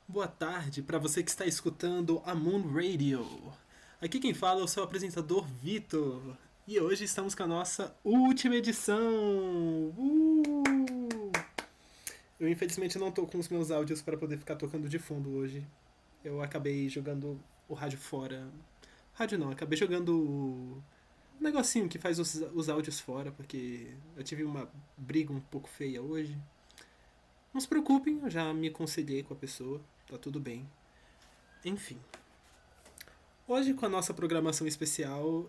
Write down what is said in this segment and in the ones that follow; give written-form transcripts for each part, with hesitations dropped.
boa tarde para você que está escutando a Moon Radio. Aqui quem fala é o seu apresentador Vitor. E hoje estamos com a nossa última edição. Eu infelizmente não estou com os meus áudios para poder ficar tocando de fundo hoje. Eu acabei jogando o rádio fora. Rádio não, acabei jogando o negocinho que faz os áudios fora, porque eu tive uma briga um pouco feia hoje. Não se preocupem, eu já me conciliei com a pessoa, tá tudo bem. Enfim. Hoje, com a nossa programação especial,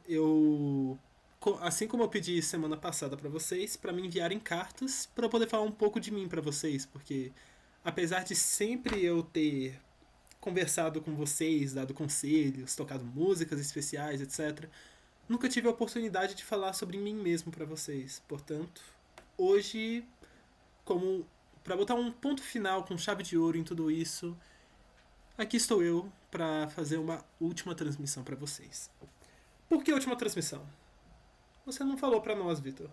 assim como eu pedi semana passada para vocês, para me enviarem cartas para poder falar um pouco de mim para vocês, porque apesar de sempre eu ter conversado com vocês, dado conselhos, tocado músicas especiais, etc, nunca tive a oportunidade de falar sobre mim mesmo para vocês. Portanto, hoje, como para botar um ponto final com chave de ouro em tudo isso, aqui estou eu para fazer uma última transmissão para vocês. Por que última transmissão? Você não falou para nós, Vitor.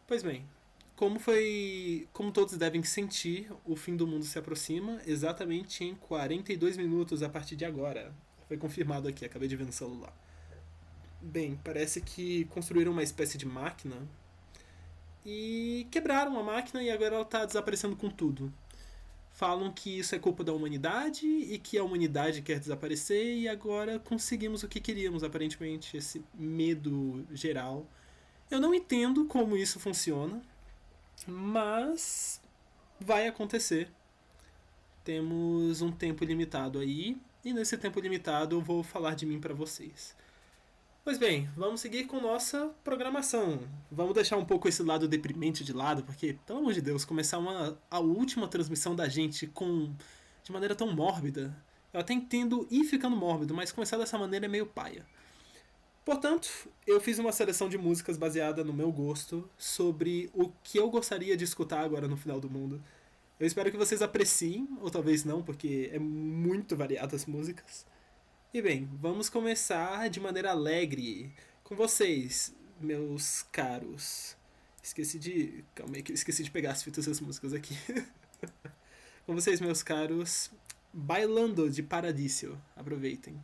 Pois bem, como todos devem sentir, o fim do mundo se aproxima exatamente em 42 minutos a partir de agora. Foi confirmado aqui, acabei de ver no celular. Bem, parece que construíram uma espécie de máquina e quebraram a máquina e agora ela está desaparecendo com tudo. Falam que isso é culpa da humanidade e que a humanidade quer desaparecer e agora conseguimos o que queríamos, aparentemente, esse medo geral. Eu não entendo como isso funciona, mas vai acontecer. Temos um tempo limitado aí e nesse tempo limitado eu vou falar de mim para vocês. Pois bem, vamos seguir com nossa programação. Vamos deixar um pouco esse lado deprimente de lado, porque, pelo amor de Deus, começar a última transmissão da gente de maneira tão mórbida. Eu até entendo ir ficando mórbido, mas começar dessa maneira é meio paia. Portanto, eu fiz uma seleção de músicas baseada no meu gosto, sobre o que eu gostaria de escutar agora no final do mundo. Eu espero que vocês apreciem, ou talvez não, porque é muito variada as músicas. E bem, vamos começar de maneira alegre com vocês, meus caros. Calma aí que eu esqueci de pegar as fitas das músicas aqui. Com vocês, meus caros, Bailando de Paradiso. Aproveitem.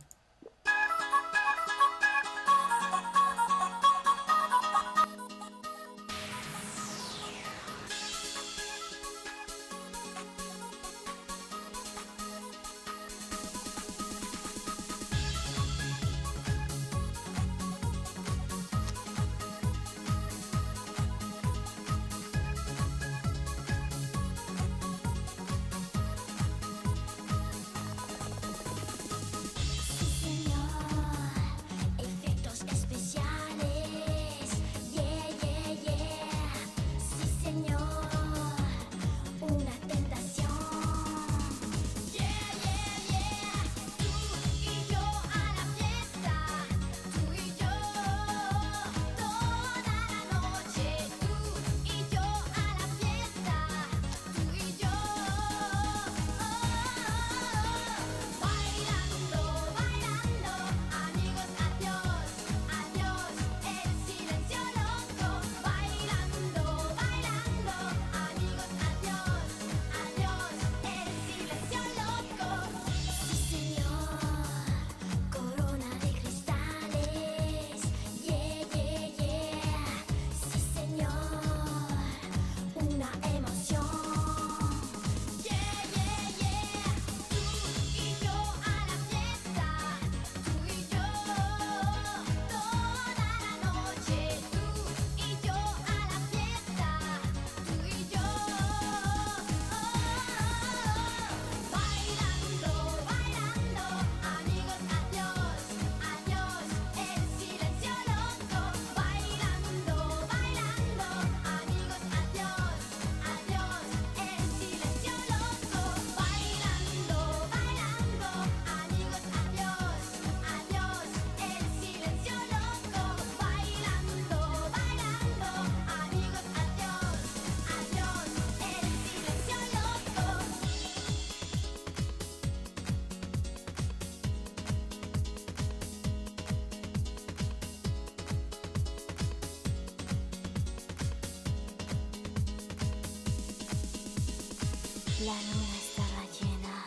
La luna estará llena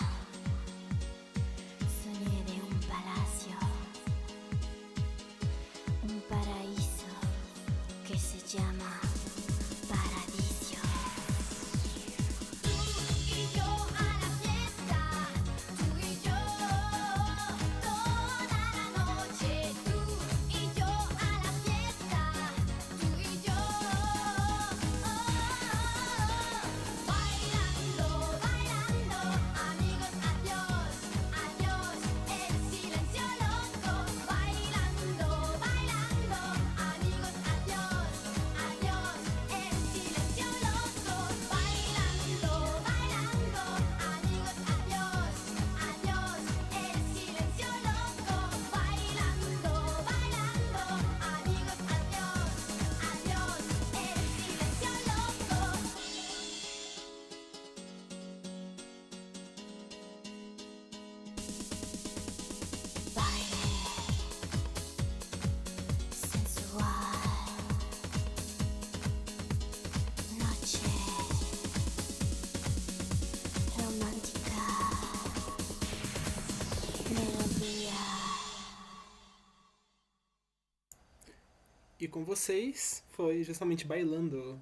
E com vocês foi justamente Bailando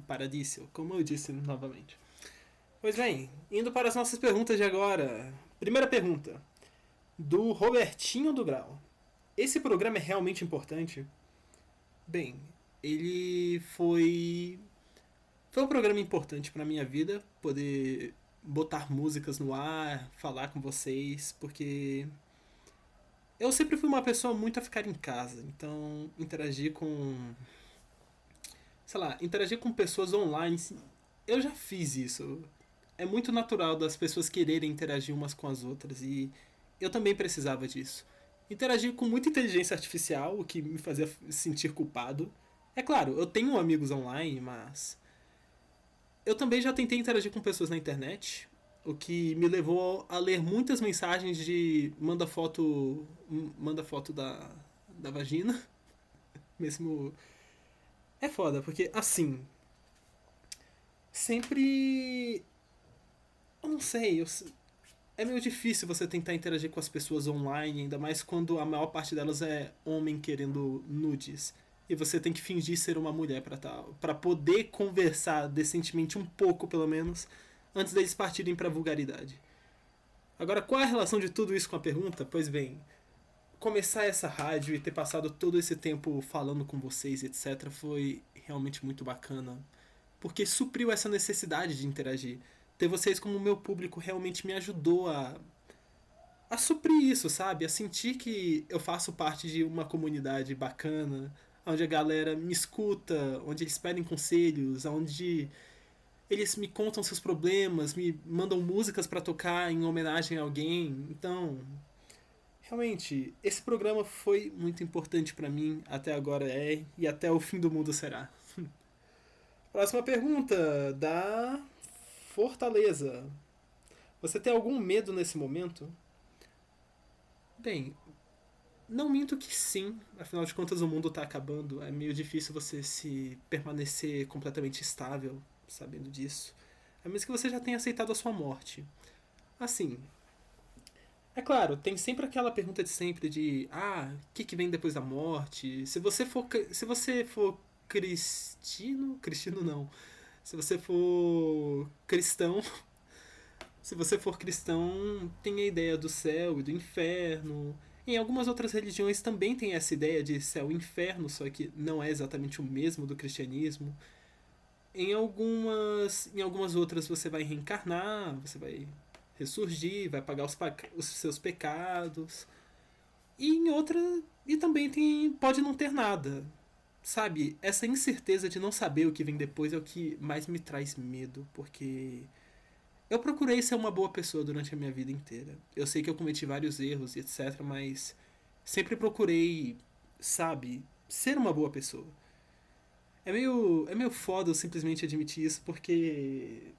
Paradiso, como eu disse novamente. Pois bem, indo para as nossas perguntas de agora. Primeira pergunta, do Robertinho do Grau. Esse programa é realmente importante? Bem, ele foi um programa importante para minha vida, poder botar músicas no ar, falar com vocês, porque eu sempre fui uma pessoa muito a ficar em casa, então interagir com pessoas online, eu já fiz isso. É muito natural das pessoas quererem interagir umas com as outras e eu também precisava disso. Interagir com muita inteligência artificial, o que me fazia sentir culpado. É claro, eu tenho amigos online, mas eu também já tentei interagir com pessoas na internet, o que me levou a ler muitas mensagens de manda foto da vagina, mesmo é foda, porque assim, sempre eu não sei, é meio difícil você tentar interagir com as pessoas online, ainda mais quando a maior parte delas é homem querendo nudes. E você tem que fingir ser uma mulher pra tal, para poder conversar decentemente um pouco, pelo menos, antes deles partirem pra vulgaridade. Agora, qual é a relação de tudo isso com a pergunta? Pois bem, começar essa rádio e ter passado todo esse tempo falando com vocês, etc, foi realmente muito bacana, porque supriu essa necessidade de interagir. Ter vocês como meu público realmente me ajudou a suprir isso, sabe? A sentir que eu faço parte de uma comunidade bacana, onde a galera me escuta, onde eles pedem conselhos, onde eles me contam seus problemas, me mandam músicas para tocar em homenagem a alguém. Então, realmente, esse programa foi muito importante para mim, até agora é e até o fim do mundo será. Próxima pergunta da Fortaleza. Você tem algum medo nesse momento? Bem, não minto que sim, afinal de contas o mundo tá acabando, é meio difícil você se permanecer completamente estável sabendo disso. A menos que você já tenha aceitado a sua morte. Assim, é claro, tem sempre aquela pergunta de sempre de o que vem depois da morte? Se você for cristino não. Se você for cristão, se você for cristão, tem a ideia do céu e do inferno. Em algumas outras religiões também tem essa ideia de céu e inferno, só que não é exatamente o mesmo do cristianismo. Em algumas outras você vai reencarnar, você vai ressurgir, vai pagar os seus pecados. E em outra, e também pode não ter nada. Sabe, essa incerteza de não saber o que vem depois é o que mais me traz medo, porque eu procurei ser uma boa pessoa durante a minha vida inteira. Eu sei que eu cometi vários erros e etc, mas sempre procurei, sabe, ser uma boa pessoa. É meio foda eu simplesmente admitir isso, porque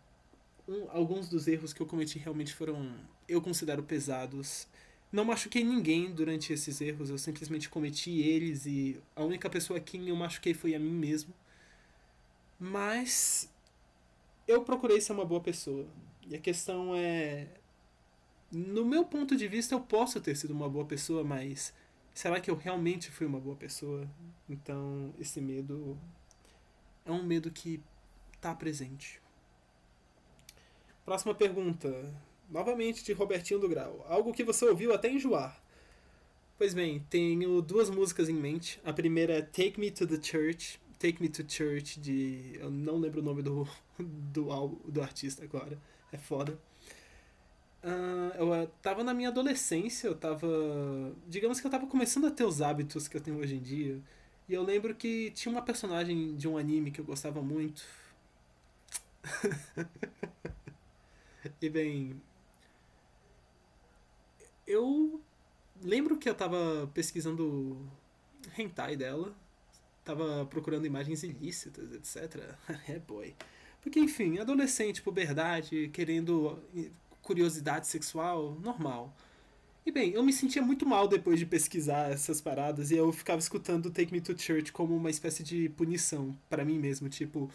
alguns dos erros que eu cometi realmente foram, eu considero pesados. Não machuquei ninguém durante esses erros, eu simplesmente cometi eles e a única pessoa a quem eu machuquei foi a mim mesmo. Mas eu procurei ser uma boa pessoa. E a questão é, no meu ponto de vista eu posso ter sido uma boa pessoa, mas será que eu realmente fui uma boa pessoa? Então, esse medo é um medo que tá presente. Próxima pergunta. Novamente de Robertinho do Grau. Algo que você ouviu até enjoar. Pois bem, tenho duas músicas em mente. A primeira é Take Me to the Church. Take Me to Church, de. Eu não lembro o nome do artista agora. É foda. Eu tava na minha adolescência, eu tava. Digamos que eu tava começando a ter os hábitos que eu tenho hoje em dia. E eu lembro que tinha uma personagem de um anime que eu gostava muito. E bem, eu lembro que eu tava pesquisando hentai dela, tava procurando imagens ilícitas, etc. É boy. Porque enfim, adolescente, puberdade, querendo curiosidade sexual, normal. E bem, eu me sentia muito mal depois de pesquisar essas paradas e eu ficava escutando Take Me to Church como uma espécie de punição para mim mesmo, tipo,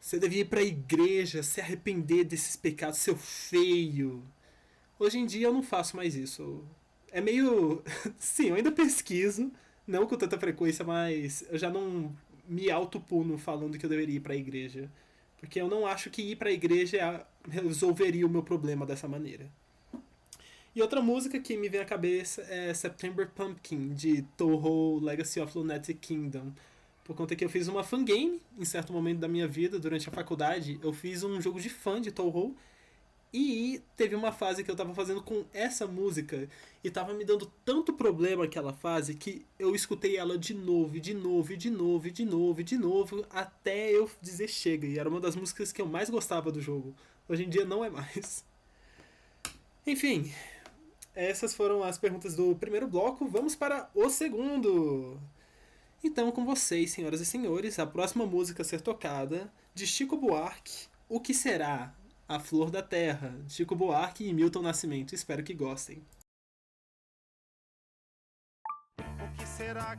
você devia ir pra igreja, se arrepender desses pecados, seu feio. Hoje em dia eu não faço mais isso. É meio. Sim, eu ainda pesquiso, Não com tanta frequência, mas eu já não me autopuno falando que eu deveria ir pra igreja. Porque eu não acho que ir pra igreja resolveria o meu problema dessa maneira. E outra música que me vem à cabeça é September Pumpkin, de Touhou Legacy of Lunatic Kingdom. Por conta que eu fiz uma fangame em certo momento da minha vida, durante a faculdade. Eu fiz um jogo de fã de Touhou. E teve uma fase que eu tava fazendo com essa música e tava me dando tanto problema aquela fase que eu escutei ela de novo, de novo, de novo, de novo, de novo, até eu dizer chega. E era uma das músicas que eu mais gostava do jogo. Hoje em dia não é mais. Enfim, essas foram as perguntas do primeiro bloco. Vamos para o segundo. Então, com vocês, senhoras e senhores, a próxima música a ser tocada, de Chico Buarque, O Que Será? A Flor da Terra, Chico Buarque e Milton Nascimento. Espero que gostem. O que será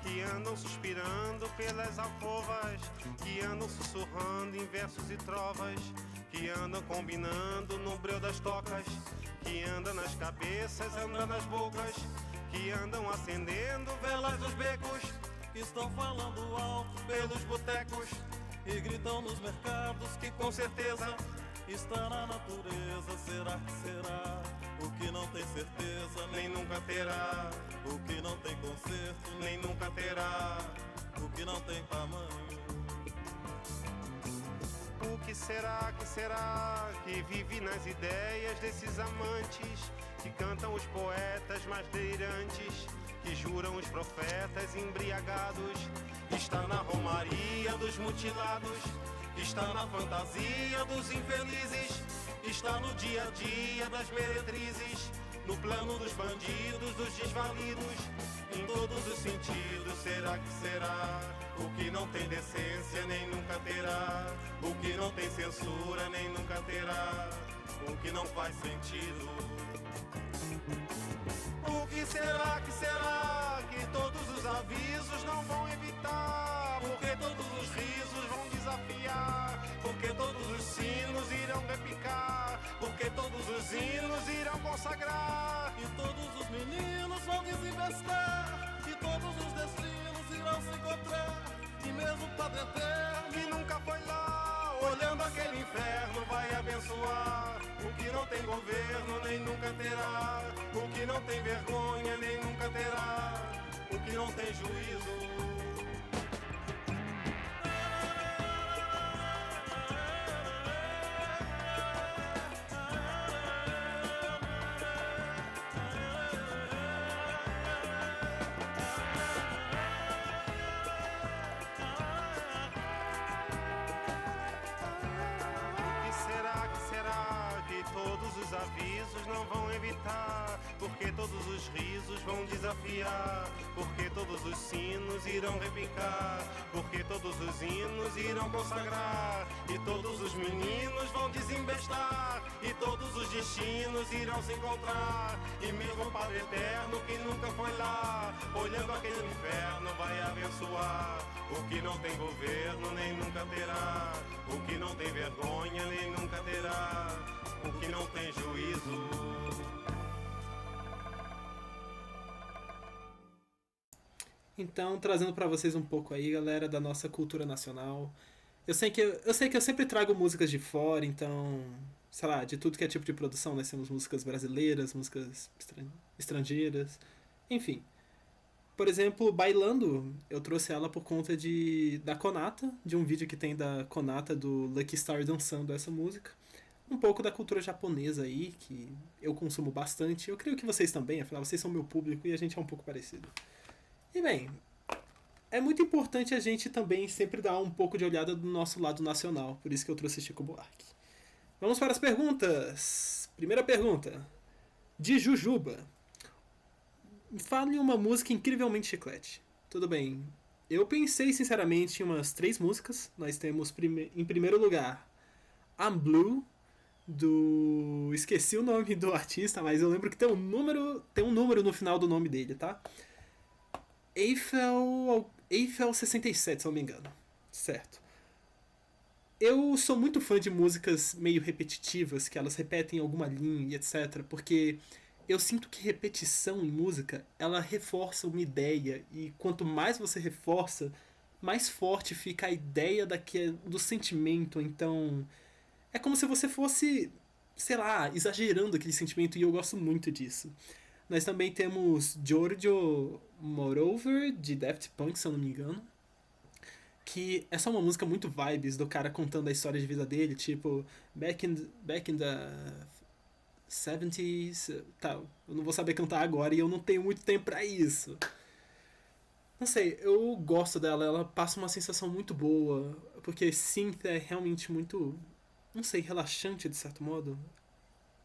que andam suspirando pelas alcovas, que andam sussurrando em versos e trovas, que andam combinando no breu das tocas, que andam nas cabeças, andam nas bocas, que andam acendendo velas nos becos, que estão falando alto pelos botecos e gritam nos mercados que com certeza está na natureza. Será que será? O que não tem certeza nem nunca terá. O que não tem conserto nem nunca terá. O que não tem tamanho. O que será que vive nas ideias desses amantes, que cantam os poetas mais delirantes, que juram os profetas embriagados? Está na romaria dos mutilados, está na fantasia dos infelizes, está no dia a dia das meretrizes, no plano dos bandidos, dos desvalidos, em todos os sentidos. Será que será? O que não tem decência nem nunca terá. O que não tem censura nem nunca terá. O que não faz sentido. O que será que todos os avisos não vão evitar? Porque todos os risos vão desafiar. Porque todos os sinos irão repicar. Porque todos os hinos irão consagrar. E todos os meninos vão desinvestar. E todos os destinos irão se encontrar. E mesmo o Padre Eterno, que nunca foi lá, olhando aquele inferno, vai abençoar. O que não tem governo nem nunca terá. O que não tem vergonha nem nunca terá. O que não tem juízo. Avisos não vão evitar, porque todos os risos vão desafiar, porque todos os sinos irão repicar, porque todos os hinos irão consagrar, e todos os meninos vão desembestar, e todos os destinos irão se encontrar, e mesmo o Padre Eterno que nunca foi lá, olhando aquele inferno vai abençoar. O que não tem governo nem nunca terá, o que não tem vergonha nem nunca terá, o que não tem juízo. Então, trazendo pra vocês um pouco aí, galera, da nossa cultura nacional. Eu sei que eu sempre trago músicas de fora, então, sei lá, de tudo que é tipo de produção, nós temos músicas brasileiras, músicas estrangeiras, enfim. Por exemplo, Bailando, eu trouxe ela por conta da Konata, de um vídeo que tem da Konata do Lucky Star dançando essa música. Um pouco da cultura japonesa aí, que eu consumo bastante. Eu creio que vocês também, afinal vocês são meu público e a gente é um pouco parecido. E bem, é muito importante a gente também sempre dar um pouco de olhada do nosso lado nacional, por isso que eu trouxe Chico Buarque. Vamos para as perguntas. Primeira pergunta, de Jujuba. Fale uma música incrivelmente chiclete. Tudo bem. Eu pensei sinceramente em umas 3 músicas. Nós temos em primeiro lugar I'm Blue, do... Esqueci o nome do artista, mas eu lembro que tem um número no final do nome dele, tá? Eiffel 67, se eu não me engano. Certo. Eu sou muito fã de músicas meio repetitivas, que elas repetem alguma linha e etc, porque eu sinto que repetição em música, ela reforça uma ideia, e quanto mais você reforça, mais forte fica a ideia do sentimento. Então, é como se você fosse, sei lá, exagerando aquele sentimento, e eu gosto muito disso. Nós também temos Giorgio Moroder, de Daft Punk, se eu não me engano, que é só uma música muito vibes, do cara contando a história de vida dele, tipo, back in the 70s, tal. Eu não vou saber cantar agora e eu não tenho muito tempo pra isso. Não sei, eu gosto dela, ela passa uma sensação muito boa, porque synth é realmente muito, não sei, relaxante de certo modo.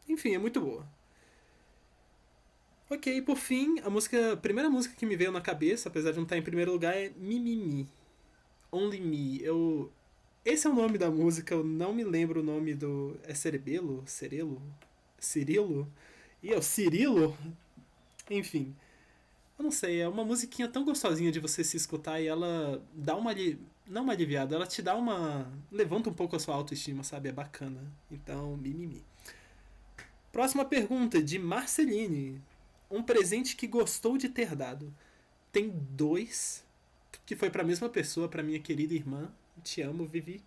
Enfim, é muito boa. Ok, por fim, a primeira música que me veio na cabeça, apesar de não estar em primeiro lugar, é Mimimi. Only Me. Esse é o nome da música, eu não me lembro o nome do... É Cerebelo? Cirilo? E é o Cirilo? Enfim. Eu não sei, é uma musiquinha tão gostosinha de você se escutar, e ela dá uma... Não uma aliviada, ela te dá uma... Levanta um pouco a sua autoestima, sabe? É bacana. Então, Mimimi. Próxima pergunta, de Marceline. Um presente que gostou de ter dado. Tem 2, que foi pra mesma pessoa, pra minha querida irmã. Te amo, Vivi.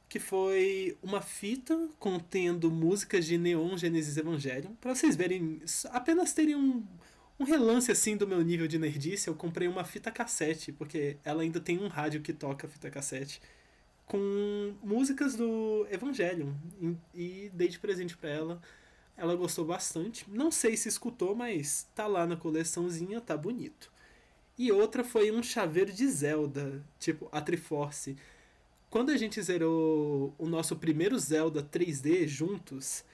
Que foi uma fita contendo músicas de Neon Genesis Evangelion. Pra vocês verem, apenas terem um relance assim do meu nível de nerdice, eu comprei uma fita cassete, porque ela ainda tem um rádio que toca fita cassete, com músicas do Evangelion. E dei de presente pra ela. Ela gostou bastante. Não sei se escutou, mas tá lá na coleçãozinha, tá bonito. E outra foi um chaveiro de Zelda, tipo a Triforce. Quando a gente zerou o nosso primeiro Zelda 3D juntos,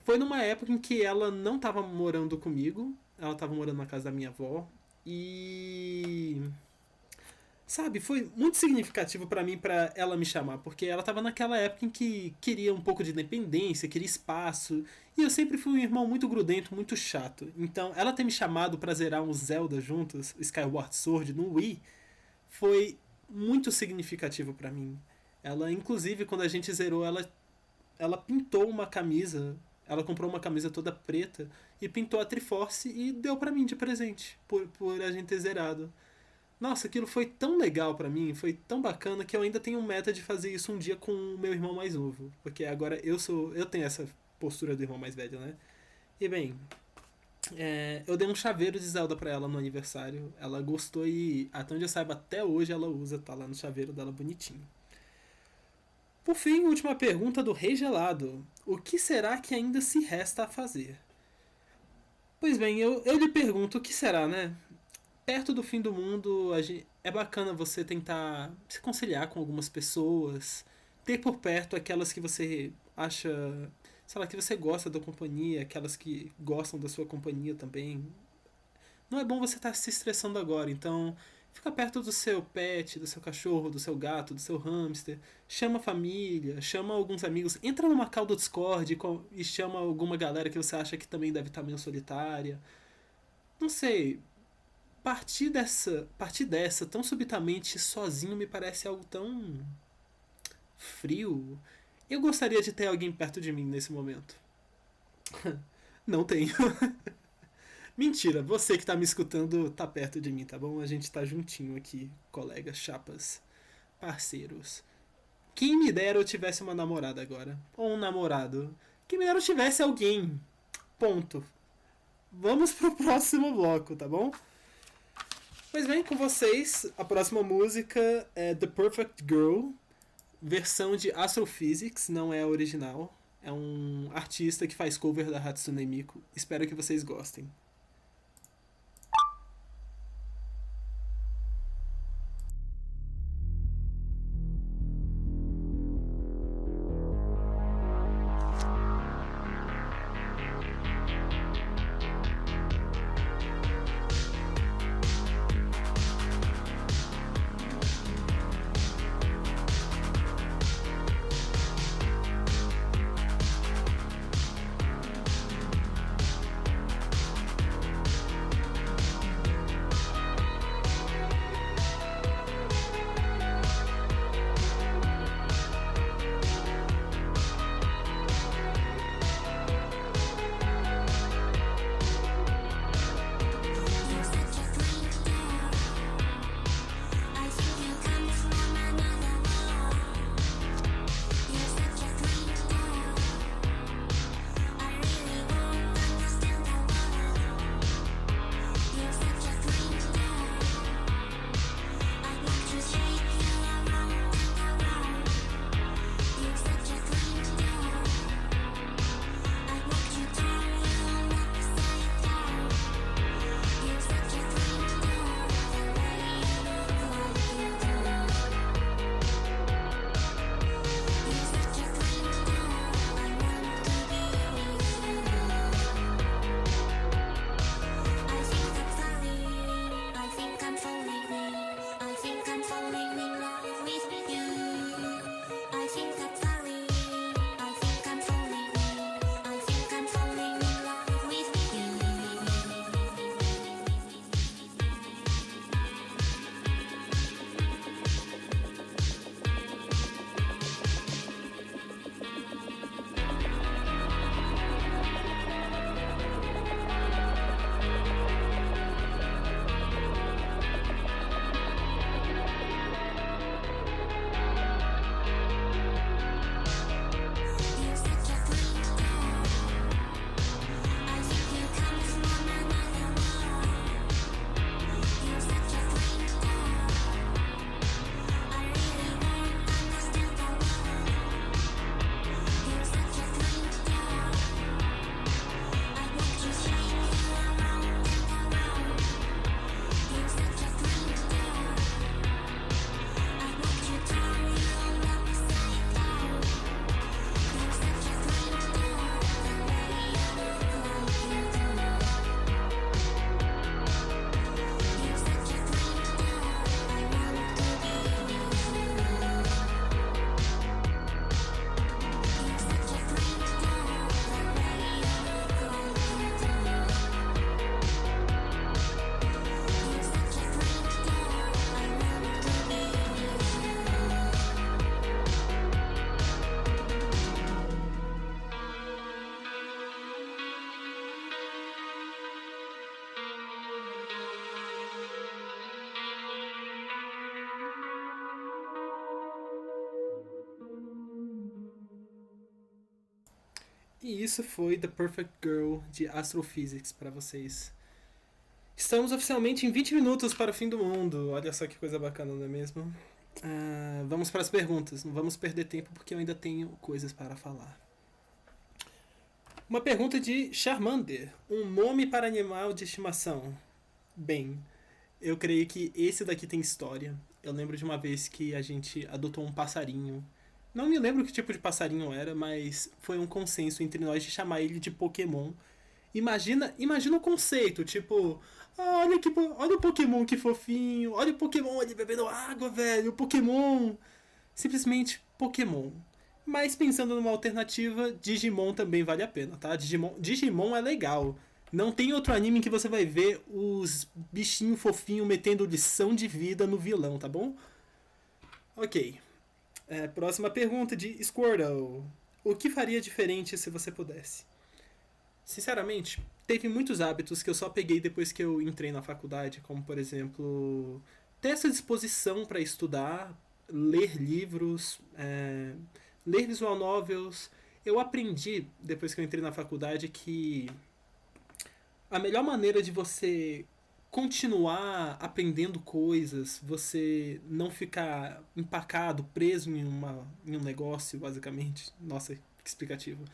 foi numa época em que ela não tava morando comigo, ela tava morando na casa da minha avó, e... Sabe, foi muito significativo pra mim, pra ela me chamar, porque ela tava naquela época em que queria um pouco de independência, queria espaço, e eu sempre fui um irmão muito grudento, muito chato. Então, ela ter me chamado pra zerar um Zelda juntos, o Skyward Sword, no Wii, foi muito significativo pra mim. Ela, inclusive, quando a gente zerou, ela pintou uma camisa, ela comprou uma camisa toda preta, e pintou a Triforce e deu pra mim de presente, por a gente ter zerado. Nossa, aquilo foi tão legal pra mim, foi tão bacana, que eu ainda tenho meta de fazer isso um dia com o meu irmão mais novo. Porque agora eu tenho essa postura do irmão mais velho, né? E bem, eu dei um chaveiro de Zelda pra ela no aniversário. Ela gostou e, até onde eu saiba, até hoje ela usa, tá lá no chaveiro dela bonitinho. Por fim, última pergunta do Rei Gelado. O que será que ainda se resta a fazer? Pois bem, eu lhe pergunto, o que será, né? Perto do fim do mundo, é bacana você tentar se conciliar com algumas pessoas, ter por perto aquelas que você acha, sei lá, que você gosta da companhia, aquelas que gostam da sua companhia também. Não é bom você estar se estressando agora, então fica perto do seu pet, do seu cachorro, do seu gato, do seu hamster, chama a família, chama alguns amigos, entra numa call do Discord e chama alguma galera que você acha que também deve estar meio solitária. Não sei... Partir dessa tão subitamente sozinho me parece algo tão frio. Eu gostaria de ter alguém perto de mim nesse momento. Não tenho. Mentira, você que tá me escutando tá perto de mim, tá bom? A gente tá juntinho aqui, colegas, chapas, parceiros. Quem me dera eu tivesse uma namorada agora. Ou um namorado. Quem me dera eu tivesse alguém. Ponto. Vamos pro próximo bloco, tá bom? Pois bem, com vocês, a próxima música é The Perfect Girl, versão de Astrophysics, não é a original. É um artista que faz cover da Hatsune Miku. Espero que vocês gostem. E isso foi The Perfect Girl de Astrophysics pra vocês. Estamos oficialmente em 20 minutos para o fim do mundo. Olha só que coisa bacana, não é mesmo? Vamos para as perguntas. Não vamos perder tempo porque eu ainda tenho coisas para falar. Uma pergunta de Charmander. Um nome para animal de estimação. Bem, eu creio que esse daqui tem história. Eu lembro de uma vez que a gente adotou um passarinho. Não me lembro que tipo de passarinho era, mas foi um consenso entre nós de chamar ele de Pokémon. Imagina o conceito, tipo, olha o Pokémon que fofinho, olha o Pokémon ali bebendo água, velho, o Pokémon. Simplesmente Pokémon. Mas pensando numa alternativa, Digimon também vale a pena, tá? Digimon é legal. Não tem outro anime em que você vai ver os bichinhos fofinhos metendo lição de vida no vilão, tá bom? Ok. Próxima pergunta de Squirtle. O que faria diferente se você pudesse? Sinceramente, teve muitos hábitos que eu só peguei depois que eu entrei na faculdade, como por exemplo, ter essa disposição para estudar, ler livros, ler visual novels. Eu aprendi, depois que eu entrei na faculdade, que a melhor maneira de você continuar aprendendo coisas, você não ficar empacado, preso em um negócio, basicamente. Nossa, que explicativo.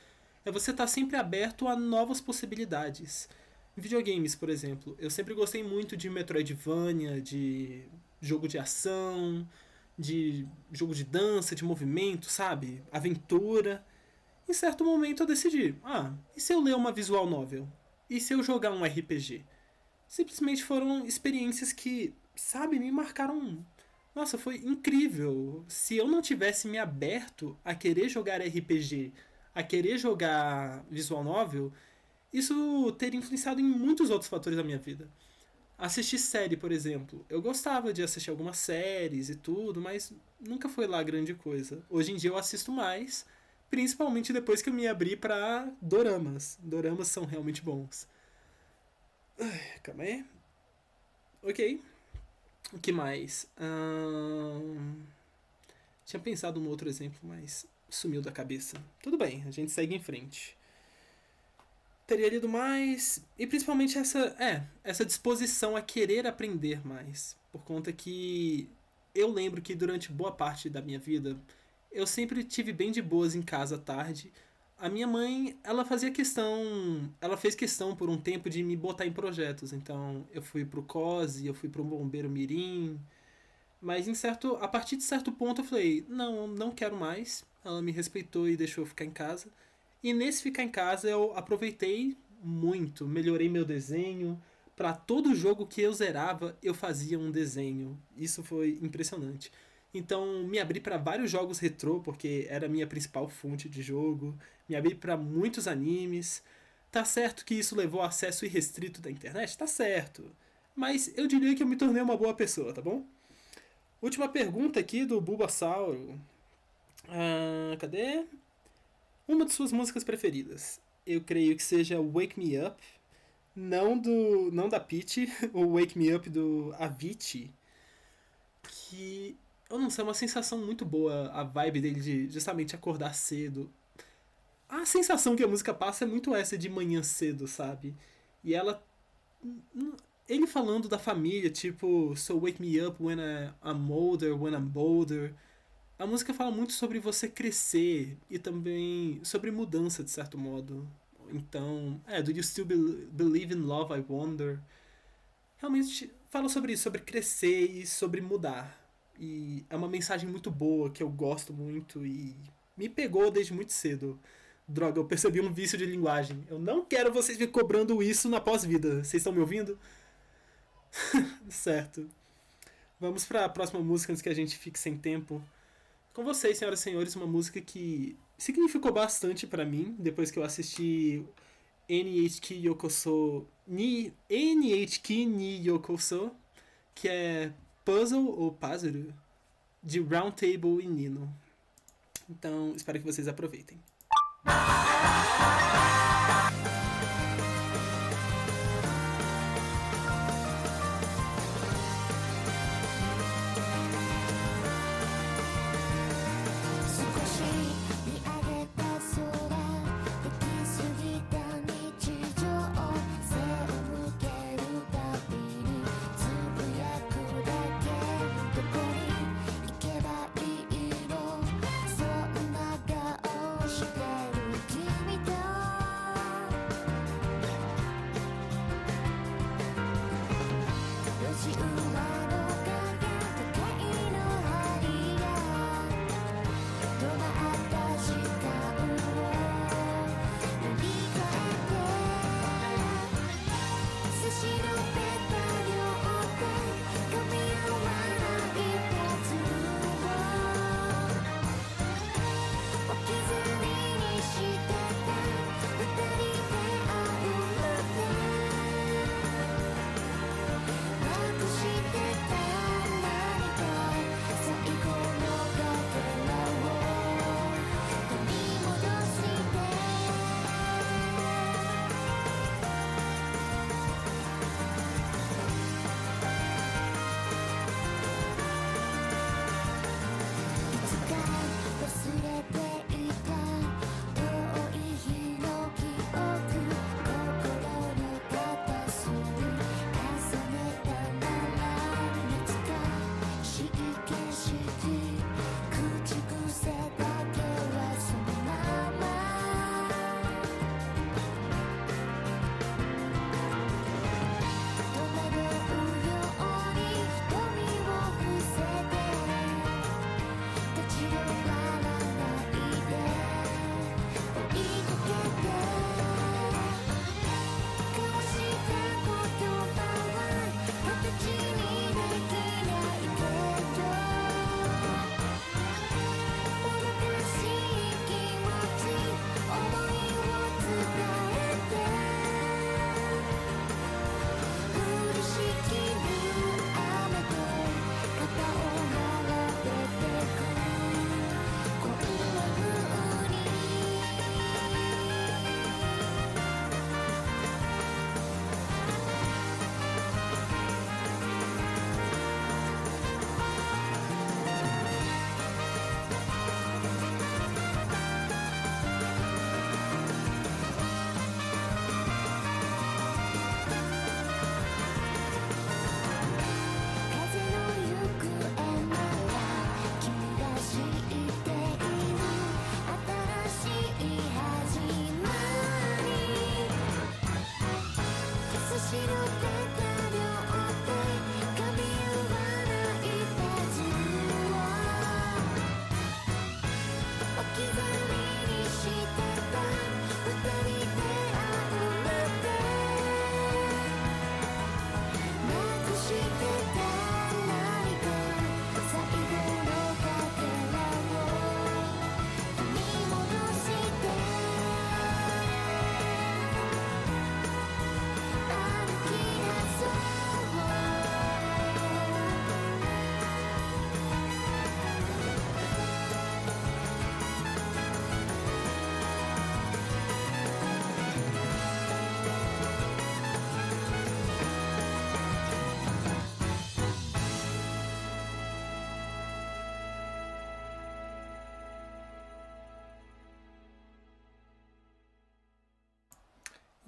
É você estar sempre aberto a novas possibilidades. Em videogames, por exemplo, eu sempre gostei muito de Metroidvania, de jogo de ação, de jogo de dança, de movimento, sabe? Aventura. Em certo momento eu decidi, e se eu ler uma visual novel? E se eu jogar um RPG? Simplesmente foram experiências que, sabe, me marcaram. Nossa, foi incrível. Se eu não tivesse me aberto a querer jogar RPG, a querer jogar visual novel, isso teria influenciado em muitos outros fatores da minha vida. Assistir série, por exemplo. Eu gostava de assistir algumas séries e tudo, mas nunca foi lá grande coisa. Hoje em dia eu assisto mais, principalmente depois que eu me abri pra doramas. Doramas são realmente bons. Calma aí. Ok. O que mais? Tinha pensado num outro exemplo, mas sumiu da cabeça. Tudo bem, a gente segue em frente. Teria lido mais. E principalmente essa disposição a querer aprender mais. Por conta que eu lembro que durante boa parte da minha vida eu sempre tive bem de boas em casa à tarde. A minha mãe, ela fez questão por um tempo de me botar em projetos. Então, eu fui pro COSE, eu fui pro Bombeiro Mirim. Mas a partir de certo ponto eu falei, não quero mais. Ela me respeitou e deixou eu ficar em casa. E nesse ficar em casa eu aproveitei muito, melhorei meu desenho. Para todo jogo que eu zerava, eu fazia um desenho. Isso foi impressionante. Então, me abri para vários jogos retrô, porque era a minha principal fonte de jogo. Me abri para muitos animes. Tá certo que isso levou a acesso irrestrito da internet? Tá certo. Mas eu diria que eu me tornei uma boa pessoa, tá bom? Última pergunta aqui do Bulbasauro. Cadê? Uma de suas músicas preferidas. Eu creio que seja Wake Me Up. Não da Peach, o Wake Me Up do Avicii. Que, eu não sei, é uma sensação muito boa a vibe dele de justamente acordar cedo. A sensação que a música passa é muito essa de manhã cedo, sabe? E ele falando da família, tipo, So wake me up when I'm older, when I'm bolder. A música fala muito sobre você crescer e também sobre mudança, de certo modo. Então, Do You Still Believe in Love, I Wonder? Realmente fala sobre isso, sobre crescer e sobre mudar. E é uma mensagem muito boa, que eu gosto muito e me pegou desde muito cedo. Droga, eu percebi um vício de linguagem. Eu não quero vocês me cobrando isso na pós-vida. Vocês estão me ouvindo? Certo. Vamos para a próxima música antes que a gente fique sem tempo. Com vocês, senhoras e senhores, uma música que significou bastante para mim depois que eu assisti NHK ni Yokoso, que é Puzzle ou Puzzle de Round Table e Nino. Então, espero que vocês aproveitem.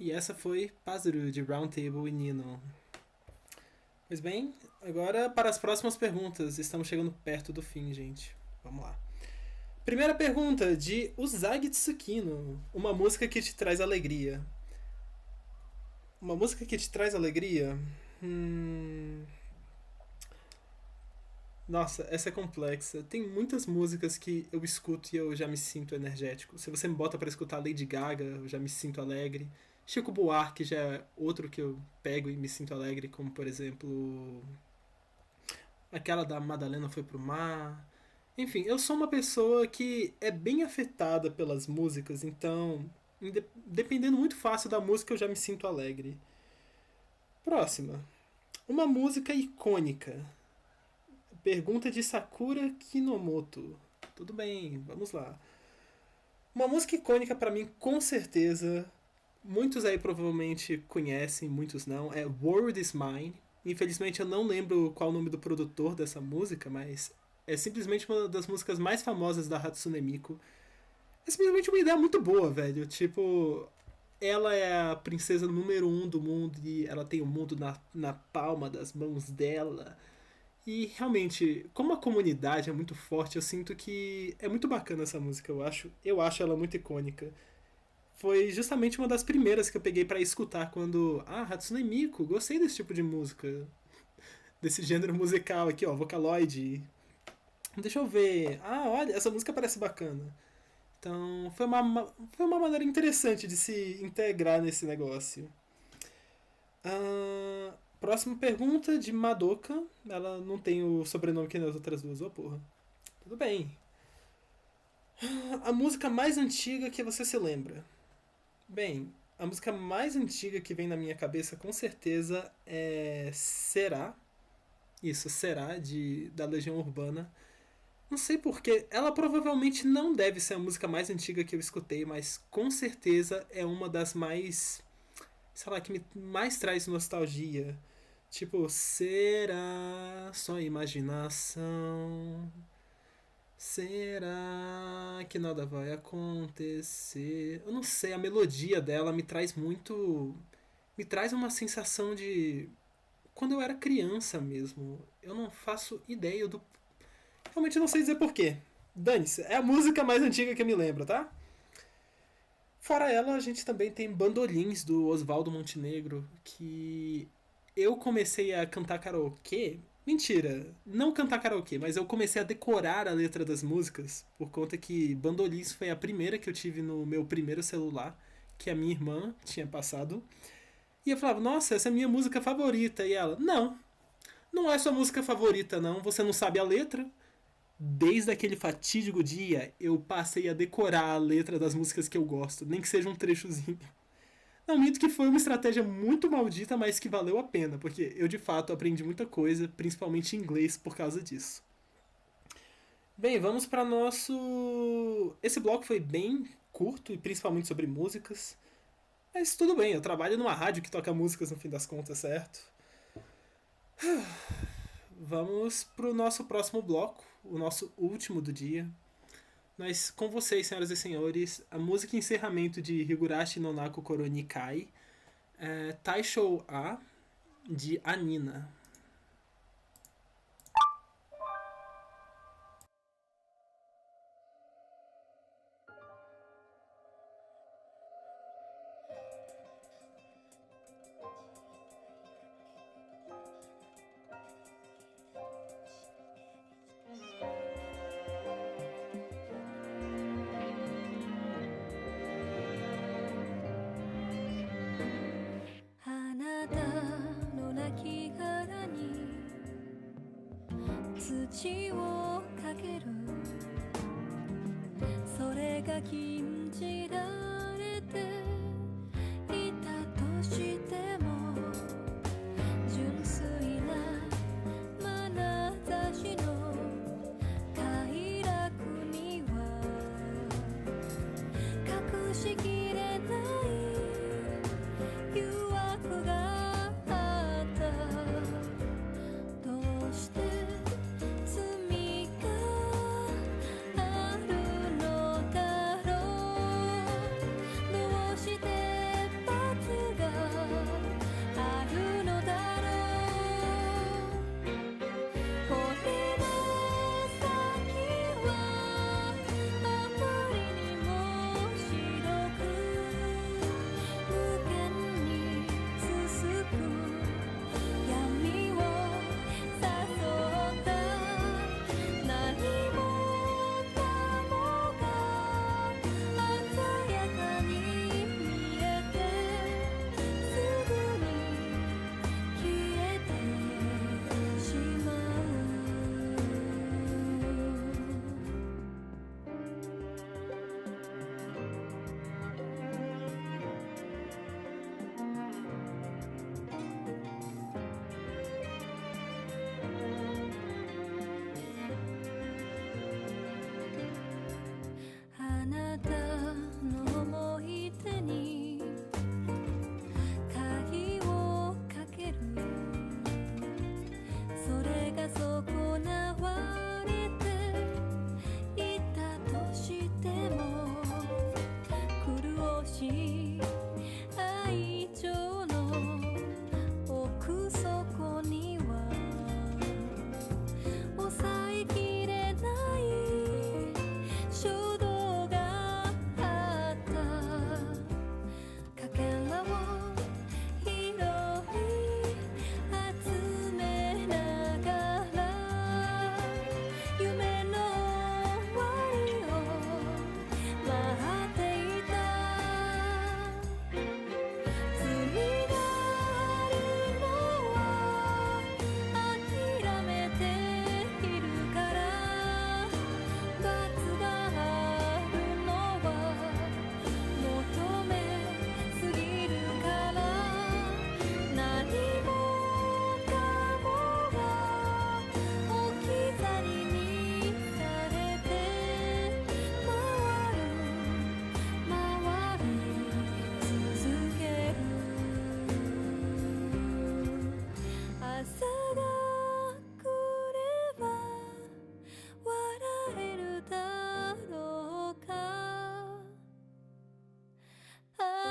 E essa foi Pazaru, de Round Table e Nino. Pois bem, agora para as próximas perguntas. Estamos chegando perto do fim, gente. Vamos lá. Primeira pergunta, de Usagi Tsukino. Uma música que te traz alegria. Uma música que te traz alegria? Nossa, essa é complexa. Tem muitas músicas que eu escuto e eu já me sinto energético. Se você me bota pra escutar Lady Gaga, eu já me sinto alegre. Chico Buarque já é outro que eu pego e me sinto alegre, como por exemplo aquela da Madalena Foi Pro Mar. Enfim, eu sou uma pessoa que é bem afetada pelas músicas, então, dependendo muito fácil da música, eu já me sinto alegre. Próxima. Uma música icônica. Pergunta de Sakura Kinomoto. Tudo bem, vamos lá. Uma música icônica pra mim, com certeza, muitos aí provavelmente conhecem, muitos não, é World Is Mine. Infelizmente eu não lembro qual o nome do produtor dessa música, mas é simplesmente uma das músicas mais famosas da Hatsune Miku. É simplesmente uma ideia muito boa, velho. Tipo, ela é a princesa número 1 do mundo e ela tem o mundo na palma das mãos dela. E realmente, como a comunidade é muito forte, eu sinto que é muito bacana essa música, eu acho ela muito icônica. Foi justamente uma das primeiras que eu peguei pra escutar quando, Hatsune Miku, gostei desse tipo de música, desse gênero musical aqui, ó, Vocaloid. Deixa eu ver. Olha, essa música parece bacana. Então, foi uma maneira interessante de se integrar nesse negócio. Próxima pergunta de Madoka. Ela não tem o sobrenome que nas outras duas. Porra. Tudo bem. A música mais antiga que você se lembra? Bem, a música mais antiga que vem na minha cabeça com certeza é Será. Isso, Será, da Legião Urbana. Não sei porquê. Ela provavelmente não deve ser a música mais antiga que eu escutei, mas com certeza é uma das mais, sei lá, que me mais traz nostalgia. Tipo, será só imaginação? Será que nada vai acontecer? Eu não sei, a melodia dela me traz muito. Me traz uma sensação de. Quando eu era criança mesmo. Eu não faço ideia do. Realmente não sei dizer porquê. Dane-se, é a música mais antiga que eu me lembro, tá? Fora ela, a gente também tem Bandolins, do Oswaldo Montenegro, que eu comecei a cantar karaokê. Mentira, não cantar karaokê, mas eu comecei a decorar a letra das músicas, por conta que Bandolins foi a primeira que eu tive no meu primeiro celular, que a minha irmã tinha passado. E eu falava, nossa, essa é a minha música favorita. E ela, não é sua música favorita não, você não sabe a letra. Desde aquele fatídico dia, eu passei a decorar a letra das músicas que eu gosto, nem que seja um trechozinho. Não, minto que foi uma estratégia muito maldita, mas que valeu a pena, porque eu de fato aprendi muita coisa, principalmente em inglês, por causa disso. Bem, vamos para nosso. Esse bloco foi bem curto e principalmente sobre músicas. Mas tudo bem, eu trabalho numa rádio que toca músicas no fim das contas, certo? Vamos pro nosso próximo bloco, o nosso último do dia. Mas com vocês, senhoras e senhores, a música encerramento de Higurashi no Naku Koronikai é Taishou A, de Anina.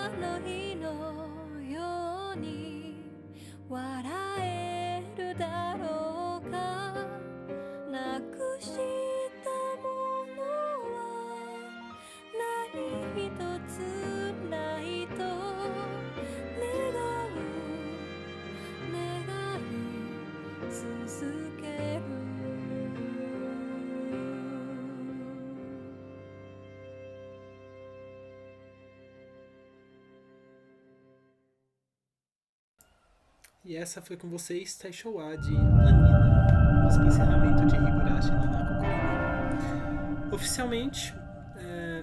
の日のように笑えるだろうかなくしたものは何一つないと願い続けるE essa foi com vocês, Taishowa de Anina, música encerramento de Higurashi no Naku Korine. Oficialmente,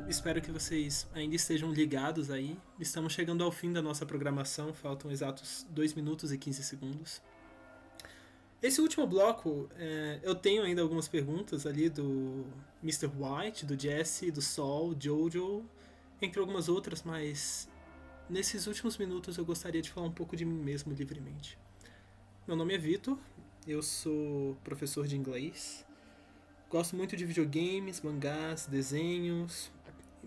espero que vocês ainda estejam ligados aí. Estamos chegando ao fim da nossa programação, faltam exatos 2 minutos e 15 segundos. Esse último bloco, eu tenho ainda algumas perguntas ali do Mr. White, do Jesse, do Sol, Jojo, entre algumas outras, mas nesses últimos minutos eu gostaria de falar um pouco de mim mesmo livremente. Meu nome é Vitor, eu sou professor de inglês, gosto muito de videogames, mangás, desenhos,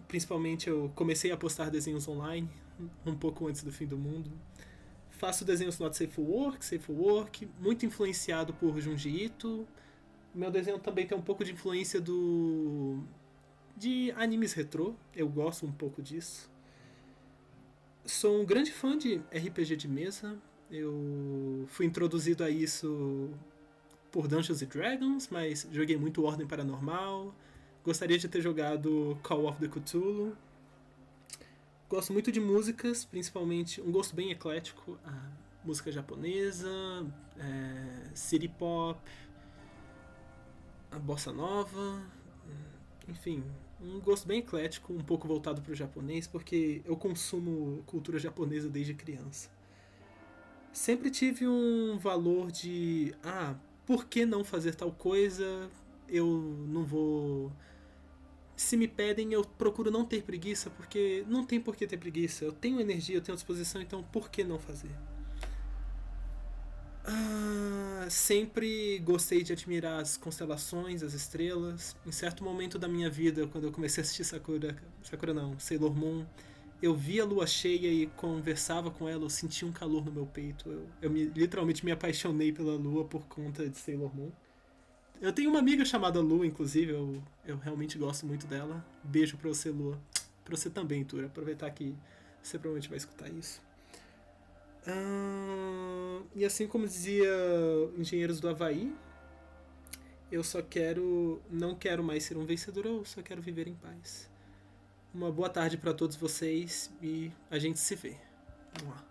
principalmente eu comecei a postar desenhos online um pouco antes do fim do mundo. Faço desenhos Not Safe for Work, muito influenciado por Junji Ito. Meu desenho também tem um pouco de influência de animes retrô, eu gosto um pouco disso. Sou um grande fã de RPG de mesa. Eu fui introduzido a isso por Dungeons & Dragons, mas joguei muito Ordem Paranormal. Gostaria de ter jogado Call of the Cthulhu. Gosto muito de músicas, principalmente um gosto bem eclético. A música japonesa, city pop, a bossa nova, enfim, um gosto bem eclético, um pouco voltado para o japonês, porque eu consumo cultura japonesa desde criança. Sempre tive um valor de, por que não fazer tal coisa? Eu não vou... Se me pedem, eu procuro não ter preguiça, porque não tem por que ter preguiça. Eu tenho energia, eu tenho disposição, então por que não fazer? Sempre gostei de admirar as constelações, as estrelas. Em certo momento da minha vida, quando eu comecei a assistir Sailor Moon, eu via a lua cheia e conversava com ela, eu sentia um calor no meu peito. Eu literalmente me apaixonei pela lua por conta de Sailor Moon. Eu tenho uma amiga chamada Lu, inclusive, eu realmente gosto muito dela. Beijo pra você, Lua. Pra você também, Tura. Aproveitar que você provavelmente vai escutar isso. E assim como dizia Engenheiros do Havaí, eu não quero mais ser um vencedor, eu só quero viver em paz. Uma boa tarde pra todos vocês e a gente se vê. Vamos lá.